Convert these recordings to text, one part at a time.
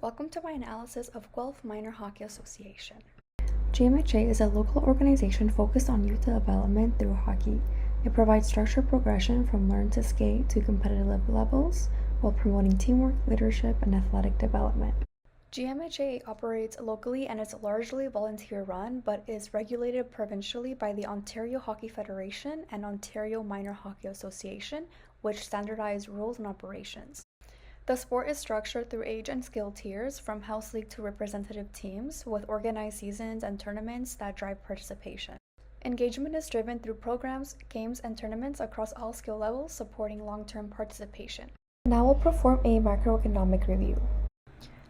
Welcome to my analysis of Guelph Minor Hockey Association. GMHA is a local organization focused on youth development through hockey. It provides structured progression from learn to skate to competitive levels while promoting teamwork, leadership, and athletic development. GMHA operates locally and is largely volunteer-run, but is regulated provincially by the Ontario Hockey Federation and Ontario Minor Hockey Association, which standardize rules and operations. The sport is structured through age and skill tiers, from house league to representative teams, with organized seasons and tournaments that drive participation. Engagement is driven through programs, games, and tournaments across all skill levels, supporting long-term participation. Now we'll perform a macroeconomic review.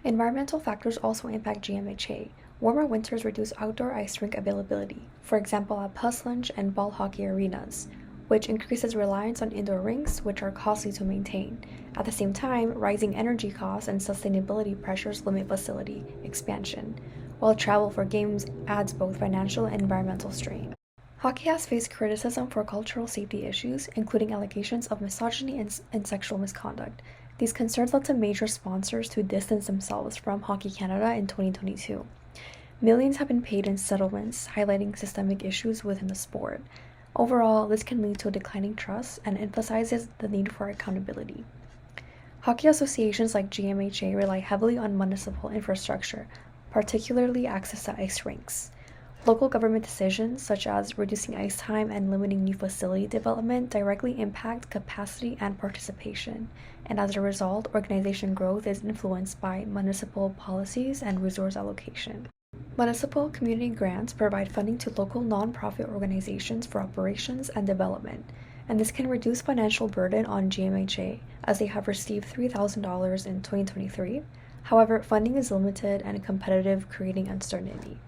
Environmental factors also impact GMHA. Warmer winters reduce outdoor ice rink availability, for example at Puss Lunch and ball hockey arenas, which increases reliance on indoor rinks, which are costly to maintain. At the same time, rising energy costs and sustainability pressures limit facility expansion, while travel for games adds both financial and environmental strain. Hockey has faced criticism for cultural safety issues, including allegations of misogyny and sexual misconduct. These concerns led to major sponsors to distance themselves from Hockey Canada in 2022. Millions have been paid in settlements, highlighting systemic issues within the sport. Overall, this can lead to a declining trust and emphasizes the need for accountability. Hockey associations like GMHA rely heavily on municipal infrastructure, particularly access to ice rinks. Local government decisions, such as reducing ice time and limiting new facility development, directly impact capacity and participation, and as a result, organization growth is influenced by municipal policies and resource allocation. Municipal community grants provide funding to local nonprofit organizations for operations and development, and this can reduce financial burden on GMHA, as they have received $3,000 in 2023. However, funding is limited and competitive, creating uncertainty.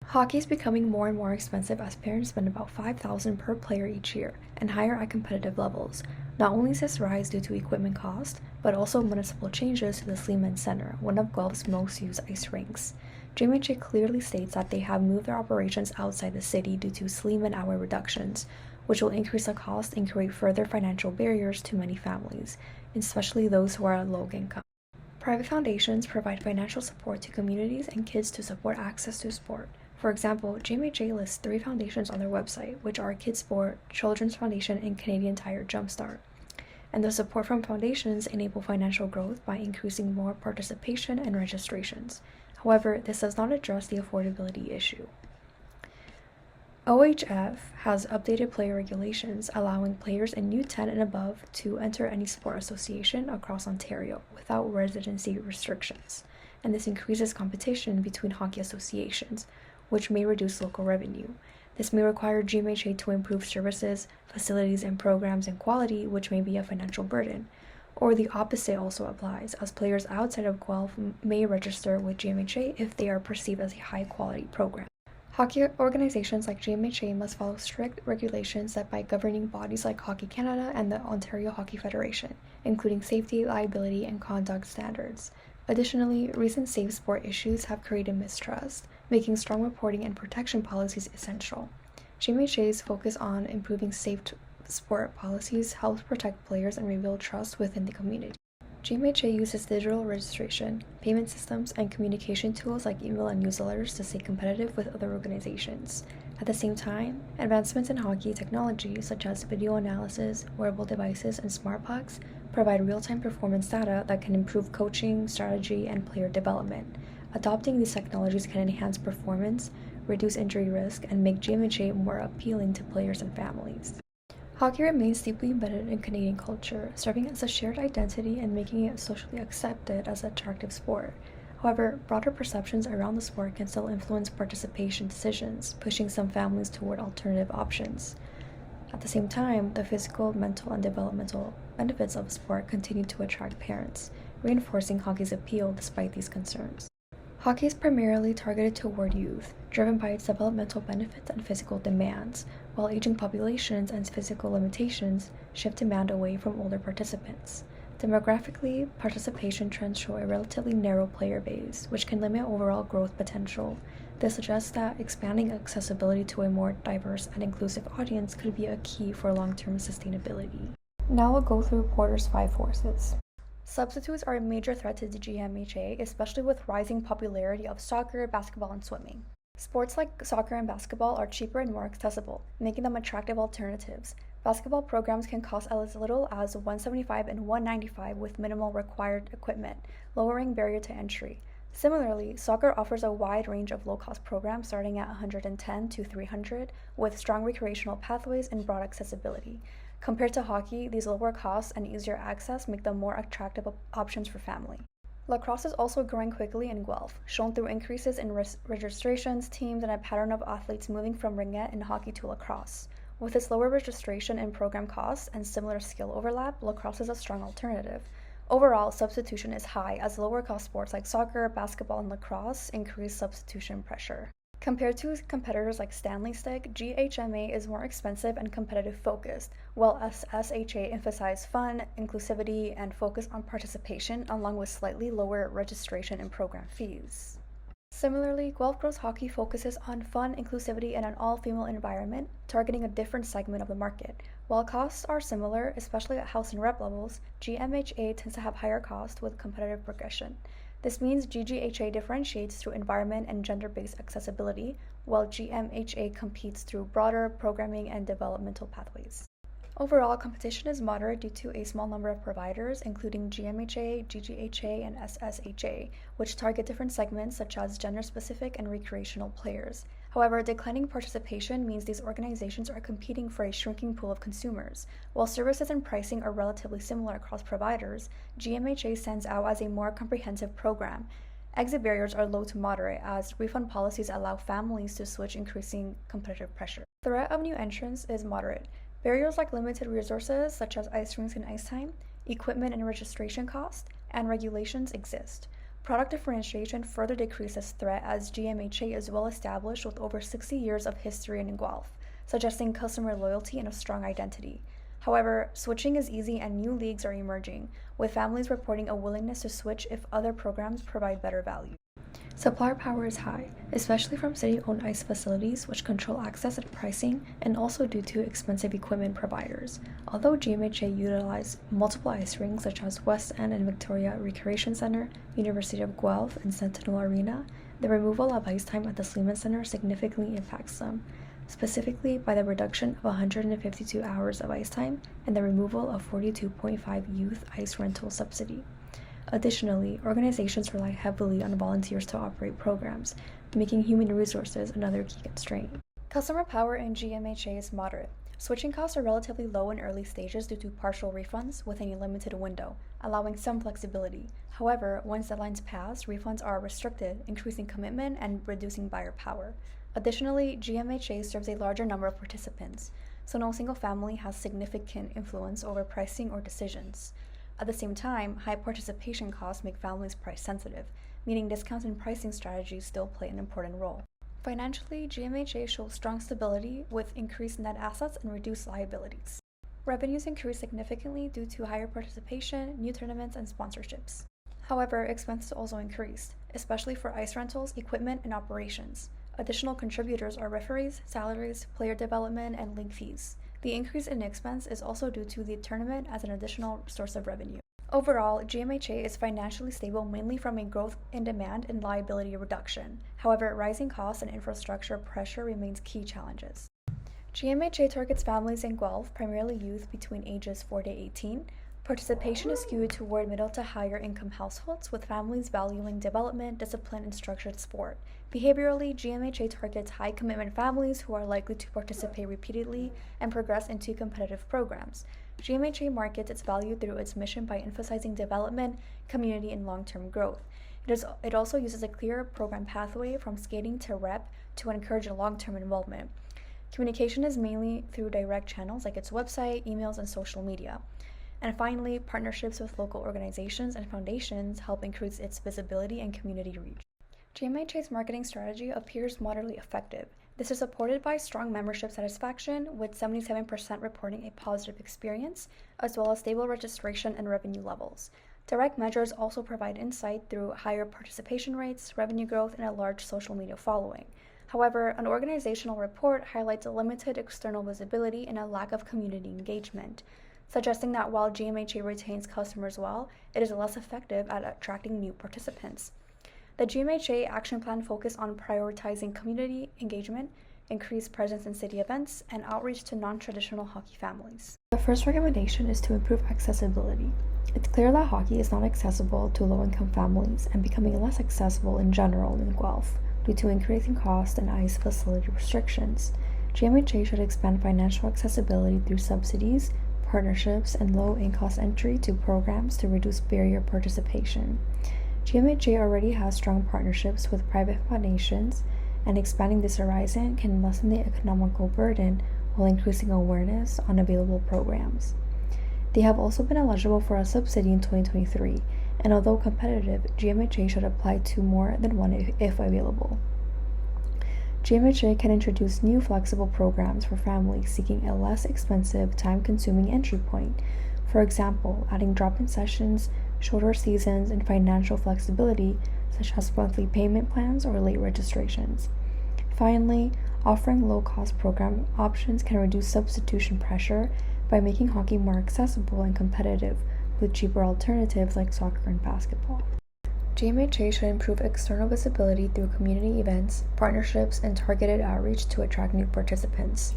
Hockey is becoming more and more expensive as parents spend about $5,000 per player each year and higher at competitive levels. Not only does this rise due to equipment cost, but also municipal changes to the Sleeman Center, one of Guelph's most used ice rinks. GMHA clearly states that they have moved their operations outside the city due to Sleeman hour reductions, which will increase the cost and create further financial barriers to many families, especially those who are at low income. Private foundations provide financial support to communities and kids to support access to sport. For example, GMHA lists 3 foundations on their website, which are Kids Sport, Children's Foundation, and Canadian Tire Jumpstart. And the support from foundations enable financial growth by increasing more participation and registrations. However, this does not address the affordability issue. OHF has updated player regulations, allowing players in U10 and above to enter any sport association across Ontario without residency restrictions, and this increases competition between hockey associations, which may reduce local revenue. This may require GMHA to improve services, facilities, and programs and quality, which may be a financial burden. Or the opposite also applies, as players outside of Guelph may register with GMHA if they are perceived as a high-quality program. Hockey organizations like GMHA must follow strict regulations set by governing bodies like Hockey Canada and the Ontario Hockey Federation, including safety, liability, and conduct standards. Additionally, recent safe sport issues have created mistrust, making strong reporting and protection policies essential. GMHA's focus on improving safe sport policies helps protect players and rebuild trust within the community. GMHA uses digital registration, payment systems, and communication tools like email and newsletters to stay competitive with other organizations. At the same time, advancements in hockey technology, such as video analysis, wearable devices, and smart pucks, provide real-time performance data that can improve coaching, strategy, and player development. Adopting these technologies can enhance performance, reduce injury risk, and make GMHA more appealing to players and families. Hockey remains deeply embedded in Canadian culture, serving as a shared identity and making it socially accepted as an attractive sport. However, broader perceptions around the sport can still influence participation decisions, pushing some families toward alternative options. At the same time, the physical, mental, and developmental benefits of sport continue to attract parents, reinforcing hockey's appeal despite these concerns. Hockey is primarily targeted toward youth, driven by its developmental benefits and physical demands, while aging populations and physical limitations shift demand away from older participants. Demographically, participation trends show a relatively narrow player base, which can limit overall growth potential. This suggests that expanding accessibility to a more diverse and inclusive audience could be a key for long-term sustainable. Now we'll go through Porter's 5 forces. Substitutes are a major threat to the GMHA, especially with rising popularity of soccer, basketball, and swimming. Sports like soccer and basketball are cheaper and more accessible, making them attractive alternatives. Basketball programs can cost as little as $175 and $195 with minimal required equipment, lowering barrier to entry. Similarly, soccer offers a wide range of low-cost programs starting at $110 to $300 with strong recreational pathways and broad accessibility. Compared to hockey, these lower costs and easier access make them more attractive options for family. Lacrosse is also growing quickly in Guelph, shown through increases in registrations, teams, and a pattern of athletes moving from ringette and hockey to lacrosse. With its lower registration and program costs and similar skill overlap, lacrosse is a strong alternative. Overall, substitution is high as lower-cost sports like soccer, basketball, and lacrosse increase substitution pressure. Compared to competitors like Stanley Stick, GHMA is more expensive and competitive-focused, while SSHA emphasizes fun, inclusivity, and focus on participation, along with slightly lower registration and program fees. Similarly, Guelph Girls Hockey focuses on fun, inclusivity, and an all-female environment, targeting a different segment of the market. While costs are similar, especially at house and rep levels, GMHA tends to have higher costs with competitive progression. This means GGHA differentiates through environment and gender-based accessibility, while GMHA competes through broader programming and developmental pathways. Overall, competition is moderate due to a small number of providers, including GMHA, GGHA, and SSHA, which target different segments such as gender-specific and recreational players. However, declining participation means these organizations are competing for a shrinking pool of consumers. While services and pricing are relatively similar across providers, GMHA stands out as a more comprehensive program. Exit barriers are low to moderate as refund policies allow families to switch, increasing competitive pressure. The threat of new entrants is moderate. Barriers like limited resources, such as ice rinks and ice time, equipment and registration costs, and regulations exist. Product differentiation further decreases threat as GMHA is well established with over 60 years of history in Guelph, suggesting customer loyalty and a strong identity. However, switching is easy and new leagues are emerging, with families reporting a willingness to switch if other programs provide better value. Supplier power is high, especially from city-owned ice facilities which control access and pricing, and also due to expensive equipment providers. Although GMHA utilizes multiple ice rinks such as West End and Victoria Recreation Center, University of Guelph, and Sentinel Arena, the removal of ice time at the Sleeman Center significantly impacts them, specifically by the reduction of 152 hours of ice time and the removal of 42.5 youth ice rental subsidy. Additionally, organizations rely heavily on volunteers to operate programs, making human resources another key constraint. Customer power in GMHA is moderate. Switching costs are relatively low in early stages due to partial refunds within a limited window, allowing some flexibility. However, once deadlines pass, refunds are restricted, increasing commitment and reducing buyer power. Additionally, GMHA serves a larger number of participants, so no single family has significant influence over pricing or decisions. At the same time, high participation costs make families price sensitive, meaning discounts and pricing strategies still play an important role. Financially, GMHA shows strong stability with increased net assets and reduced liabilities. Revenues increase significantly due to higher participation, new tournaments, and sponsorships. However, expenses also increased, especially for ice rentals, equipment, and operations. Additional contributors are referees, salaries, player development, and league fees. The increase in expense is also due to the tournament as an additional source of revenue. Overall, GMHA is financially stable mainly from a growth in demand and liability reduction. However, rising costs and infrastructure pressure remains key challenges. GMHA targets families in Guelph, primarily youth between ages 4 to 18. Participation is skewed toward middle to higher income households, with families valuing development, discipline, and structured sport. Behaviorally, GMHA targets high commitment families who are likely to participate repeatedly and progress into competitive programs. GMHA markets its value through its mission by emphasizing development, community, and long-term growth. It also uses a clear program pathway from skating to rep to encourage long-term involvement. Communication is mainly through direct channels like its website, emails, and social media. And finally, partnerships with local organizations and foundations help increase its visibility and community reach. GMHA's marketing strategy appears moderately effective. This is supported by strong membership satisfaction, with 77% reporting a positive experience, as well as stable registration and revenue levels. Direct measures also provide insight through higher participation rates, revenue growth, and a large social media following. However, an organizational report highlights a limited external visibility and a lack of community engagement. suggesting that while GMHA retains customers well, it is less effective at attracting new participants. The GMHA action plan focused on prioritizing community engagement, increased presence in city events, and outreach to non-traditional hockey families. The first recommendation is to improve accessibility. It's clear that hockey is not accessible to low-income families and becoming less accessible in general in Guelph due to increasing cost and ice facility restrictions. GMHA should expand financial accessibility through subsidies, partnerships, and low-in-cost entry to programs to reduce barrier participation. GMHA already has strong partnerships with private foundations, and expanding this horizon can lessen the economical burden while increasing awareness on available programs. They have also been eligible for a subsidy in 2023, and although competitive, GMHA should apply to more than one if available. GMHA can introduce new flexible programs for families seeking a less expensive, time-consuming entry point. For example, adding drop-in sessions, shorter seasons, and financial flexibility, such as monthly payment plans or late registrations. Finally, offering low-cost program options can reduce substitution pressure by making hockey more accessible and competitive with cheaper alternatives like soccer and basketball. GMHA should improve external visibility through community events, partnerships, and targeted outreach to attract new participants.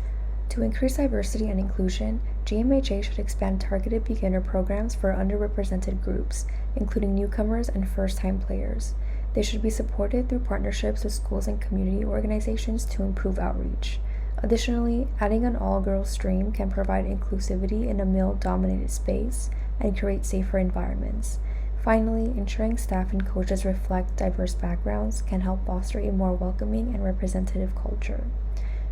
To increase diversity and inclusion, GMHA should expand targeted beginner programs for underrepresented groups, including newcomers and first-time players. They should be supported through partnerships with schools and community organizations to improve outreach. Additionally, adding an all-girls stream can provide inclusivity in a male-dominated space and create safer environments. Finally, ensuring staff and coaches reflect diverse backgrounds can help foster a more welcoming and representative culture.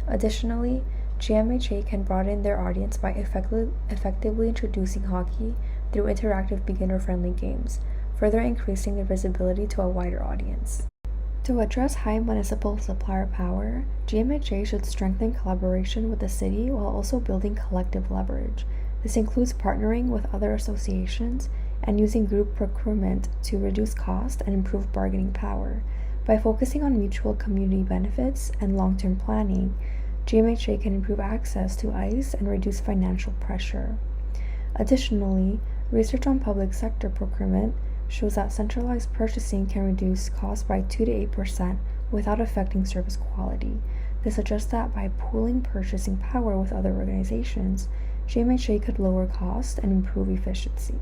Additionally, GMHA can broaden their audience by effectively introducing hockey through interactive beginner-friendly games, further increasing their visibility to a wider audience. To address high municipal supplier power, GMHA should strengthen collaboration with the city while also building collective leverage. This includes partnering with other associations and using group procurement to reduce cost and improve bargaining power. By focusing on mutual community benefits and long-term planning, GMHA can improve access to ice and reduce financial pressure. Additionally, research on public sector procurement shows that centralized purchasing can reduce costs by 2 to 8% without affecting service quality. This suggests that by pooling purchasing power with other organizations, GMHA could lower costs and improve efficiency.